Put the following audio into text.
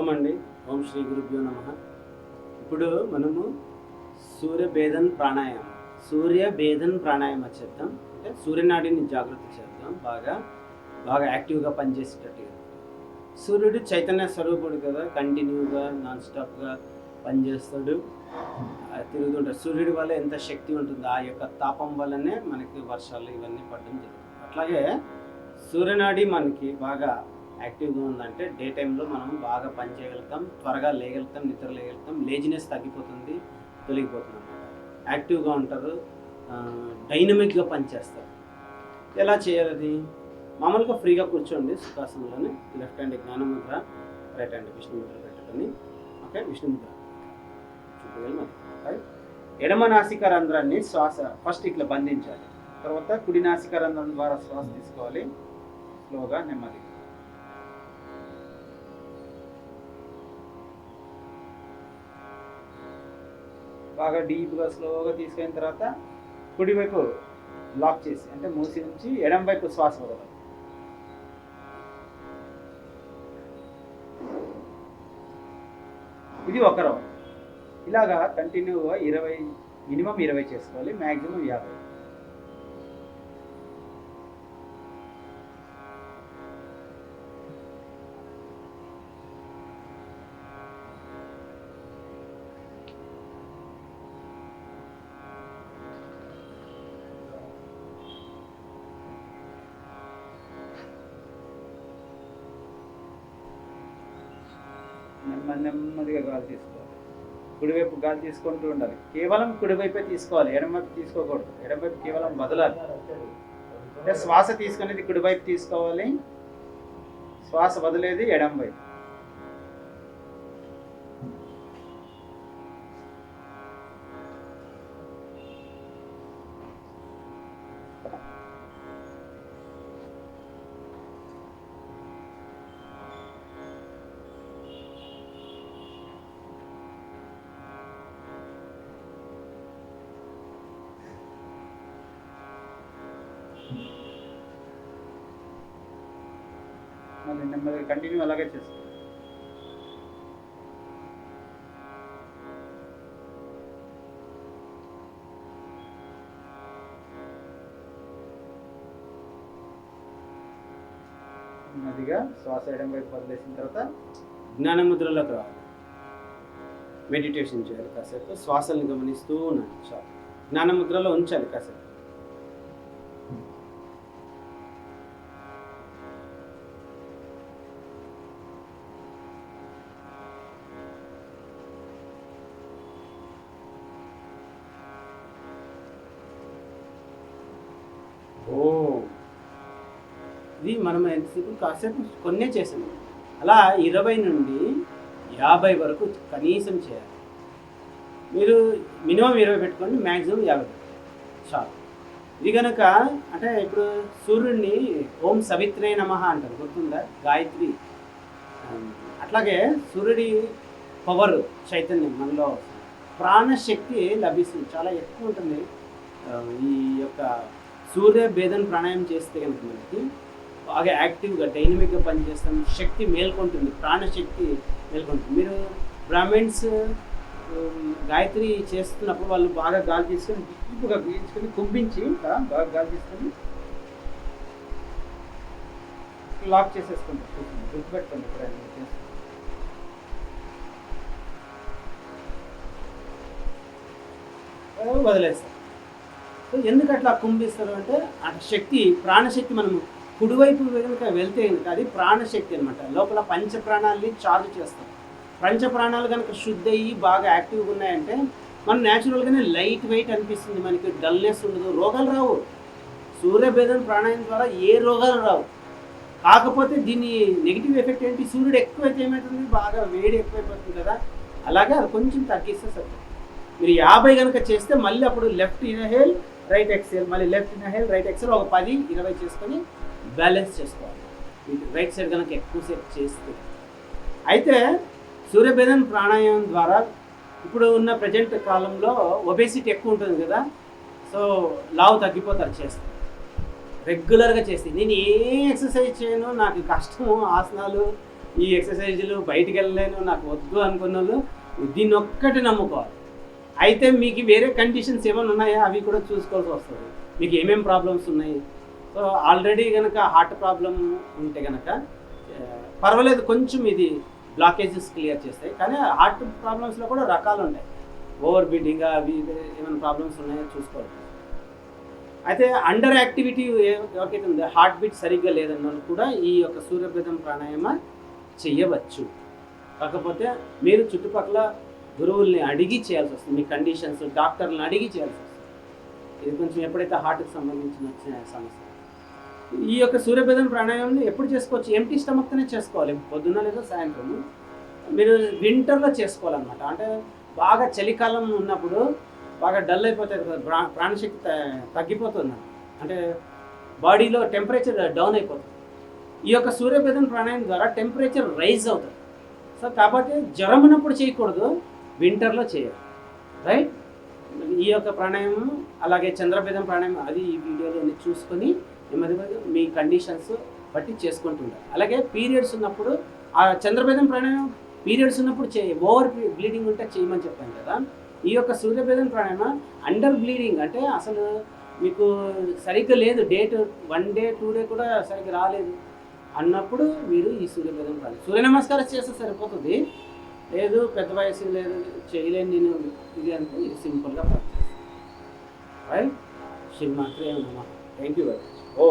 ఓం అండి. ఓం శ్రీ గురుభ్యో నమః. ఇప్పుడు మనము సూర్యభేదన్ ప్రాణాయామం చేద్దాం. అంటే సూర్యనాడిని జాగృతి చేద్దాం. బాగా యాక్టివ్గా పనిచేసేటట్టుగా. సూర్యుడు చైతన్య స్వరూపుడు కదా, కంటిన్యూగా నాన్ స్టాప్గా పనిచేస్తాడు, తిరుగుతుంటాడు. సూర్యుడి వల్ల ఎంత శక్తి ఉంటుందో ఆ యొక్క తాపం వల్లనే మనకి వర్షాలు ఇవన్నీ పడడం జరుగుతుంది. అట్లాగే సూర్యనాడి మనకి బాగా యాక్టివ్గా ఉందంటే డే టైంలో మనం బాగా పని చేయగలుగుతాం, త్వరగా లేగలుగుతాం, నిద్ర లేగలుగుతాం, లేజినెస్ తగ్గిపోతుంది, తొలగిపోతుంది అన్నమాట. యాక్టివ్గా ఉంటారు, డైనమిక్గా పనిచేస్తారు. ఎలా చేయాలి? మామూలుగా ఫ్రీగా కూర్చోండి సుఖాసనంలోనే. లెఫ్ట్ హ్యాండ్ జ్ఞానముద్ర, రైట్ హ్యాండ్ విష్ణుముద్ర పెట్టుకొని, ఓకే, విష్ణుముద్ర చూపగలి. మరి ఎడమ నాసిక రంధ్రాన్ని శ్వాస ఫస్ట్ ఇట్లా బంధించాలి. తర్వాత కుడి నాసిక రంధ్రం ద్వారా శ్వాస తీసుకోవాలి, స్లోగా నెమ్మదిగా. బాగా డీప్గా స్లోగా తీసుకున్న తర్వాత కుడివైపు లాక్ చేసి, అంటే మూసి నుంచి ఎడం వైపు శ్వాస వదలాలి. ఇది ఒక రౌండ్. ఇలాగా కంటిన్యూగా మినిమం 20 చేసుకోవాలి, మ్యాక్సిమం 50. నెమ్మదిగా గాలి తీసుకోవాలి. కుడివైపు గాలి తీసుకుంటూ ఉండాలి. కేవలం కుడివైపే తీసుకోవాలి, ఎడమవైపు తీసుకోకూడదు. ఎడమవైపు కేవలం వదలాలి. అంటే శ్వాస తీసుకునేది కుడివైపు తీసుకోవాలి, శ్వాస వదిలేది ఎడం వైపు. మళ్ళీ నెమ్మదిగా కంటిన్యూ అలాగే చేస్తాం. నెమ్మదిగా శ్వాస ఎడం వైపు వదిలేసిన తర్వాత జ్ఞానముద్రలోకి రావాలి. మెడిటేషన్ చేయాలి కాసేపు, శ్వాసల్ని గమనిస్తూ ఉండాలి. చాలు, జ్ఞానముద్రలో ఉంచాలి కాసేపు. ఇది మనం ఎంతసేపు కాసేపు కొన్నే చేసాము. అలా 20 నుండి 50 వరకు కనీసం చేయాలి. మీరు మినిమం 20 పెట్టుకోండి, మ్యాక్సిమం 50 చాలు. ఇది కనుక అంటే ఇప్పుడు సూర్యుడిని ఓం సవిత్రే నమః అంటారు, గుర్తుందా? గాయత్రి. అట్లాగే సూర్యుడి పవర్, చైతన్యం మనలో ప్రాణశక్తి లభిస్తుంది, చాలా ఎక్కువ ఉంటుంది. ఈ యొక్క సూర్యభేదన్ ప్రాణాయామం చేస్తే కనుక మనకి బాగా యాక్టివ్గా డైనమిక్గా పనిచేస్తాం, శక్తి మేల్కొంటుంది, ప్రాణశక్తి మేల్కొంటుంది. మీరు బ్రాహ్మిన్స్ గాయత్రి చేస్తున్నప్పుడు వాళ్ళు బాగా గాలి తీసుకొని డీప్గా పీల్చుకొని కుంభించి బాగా గాలి తీసుకొని లాక్ చేసేసుకుంటారు. గుర్తుపెట్టుకోండి ఎప్పుడైనా చేస్తారు. వదిలేస్తారు. సో ఎందుకు అట్లా కుంభిస్తారు అంటే ఆ శక్తి, ప్రాణశక్తి మనము కుడివైపు కనుక వెళ్తే కనుక అది ప్రాణశక్తి అనమాట. లోపల పంచప్రాణాలని చార్జ్ చేస్తాం. పంచప్రాణాలు కనుక శుద్ధి అయ్యి బాగా యాక్టివ్గా ఉన్నాయంటే మనం న్యాచురల్గానే లైట్ వెయిట్ అనిపిస్తుంది, మనకి డల్నెస్ ఉండదు, రోగాలు రావు. సూర్యభేదన్ ప్రాణాయామం ద్వారా ఏ రోగాలు రావు. కాకపోతే దీని నెగిటివ్ ఎఫెక్ట్ ఏంటి? సూర్యుడు ఎక్కువైతే ఏమవుతుంది, బాగా వేడి ఎక్కువైపోతుంది కదా, అలాగే అది కొంచెం తగ్గిస్తే సరే. మీరు 50 కనుక చేస్తే మళ్ళీ అప్పుడు లెఫ్ట్ ఇన్హేల్ రైట్ ఎక్సేల్, మళ్ళీ లెఫ్ట్ ఇన్హేల్ రైట్ ఎక్సేల్ ఒక 10-20 చేసుకొని బ్యాలెన్స్ చేసుకోవాలి. రైట్ సైడ్ కనుక ఎక్కువసేపు చేస్తే. అయితే సూర్యభేదన్ ప్రాణాయామం ద్వారా ఇప్పుడు ఉన్న ప్రజెంట్ కాలంలో ఒబేసిటీ ఎక్కువ ఉంటుంది కదా, సో లావు తగ్గిపోతారు చేస్తే. రెగ్యులర్గా చేస్తే నేను ఏ ఎక్సర్సైజ్ చేయను, నాకు కష్టము, ఆసనాలు ఈ ఎక్సర్సైజులు బయటికి వెళ్ళలేను నాకు వద్దు అనుకున్న వాళ్ళు దీన్ని ఒక్కటి నమ్ముకోవాలి. అయితే మీకు వేరే కండిషన్స్ ఏమైనా ఉన్నాయా అవి కూడా చూసుకోవాల్సి వస్తుంది. మీకు ఏమేమి ప్రాబ్లమ్స్ ఉన్నాయి. సో ఆల్రెడీ కనుక హార్ట్ ప్రాబ్లం ఉంటే కనుక పర్వాలేదు, కొంచెం ఇది బ్లాకేజెస్ క్లియర్ చేస్తాయి. కానీ హార్ట్ ప్రాబ్లమ్స్లో కూడా రకాలు ఉంటాయి. ఓవర్ బీటింగ్ అవి ఏమైనా ప్రాబ్లమ్స్ ఉన్నాయో చూసుకోవాలి. అయితే అండర్ యాక్టివిటీ ఎవరికైతే ఉందో హార్ట్ బీట్ సరిగ్గా లేదన్న వాళ్ళు కూడా ఈ యొక్క సూర్యభేదం ప్రాణాయామ చేయవచ్చు. కాకపోతే మీరు చుట్టుపక్కల గురువుల్ని అడిగి చేయాల్సి వస్తుంది. మీ కండిషన్స్ డాక్టర్లను అడిగి చేయాల్సి వస్తుంది. ఇది కొంచెం ఎప్పుడైతే హార్ట్కి సంబంధించిన సమస్య. ఈ యొక్క సూర్యభేదం ప్రాణాయామం ఎప్పుడు చేసుకోవచ్చు? ఎంటీ స్టమక్తోనే చేసుకోవాలి, పొద్దున్న లేదా సాయంత్రము. మీరు వింటర్లో చేసుకోవాలన్నమాట. అంటే బాగా చలికాలం ఉన్నప్పుడు బాగా డల్ అయిపోతుంది కదా, ప్రాణశక్తి తగ్గిపోతుంది. అంటే బాడీలో టెంపరేచర్ డౌన్ అయిపోతుంది. ఈ యొక్క సూర్యభేదం ప్రాణాయామం ద్వారా టెంపరేచర్ రైజ్ అవుతుంది. సో కాబట్టి జ్వరం ఉన్నప్పుడు చేయకూడదు, వింటర్లో చేయాలి. రైట్? ఈ యొక్క ప్రాణాయామం అలాగే చంద్రభేదం ప్రాణాయామం అది ఈ వీడియోలో చూసుకొని నెమ్మది మీ కండిషన్స్ బట్టి చేసుకుంటుంటారు. అలాగే పీరియడ్స్ ఉన్నప్పుడు ఆ చంద్రభేదం ప్రాణాయామం పీరియడ్స్ ఉన్నప్పుడు ఓవర్ బ్లీడింగ్ ఉంటే చేయమని చెప్పాను కదా. ఈ యొక్క సూర్యభేదం ప్రాణాయామం అండర్ బ్లీడింగ్ అంటే అసలు మీకు సరిగ్గా లేదు, డేట్ 1 డే 2 డే కూడా సరిగ్గా రాలేదు అన్నప్పుడు మీరు ఈ సూర్యభేదం ప్రాణాయామం సూర్య నమస్కారం చేస్తే సరిపోతుంది. లేదు పెద్ద వయసు లేదు చేయలేను నేను ఇది అంటే ఇది సింపుల్గా ప్రాక్టీస్. రైట్? శ్రీమాత్రే నమః. Thank you very much. Oh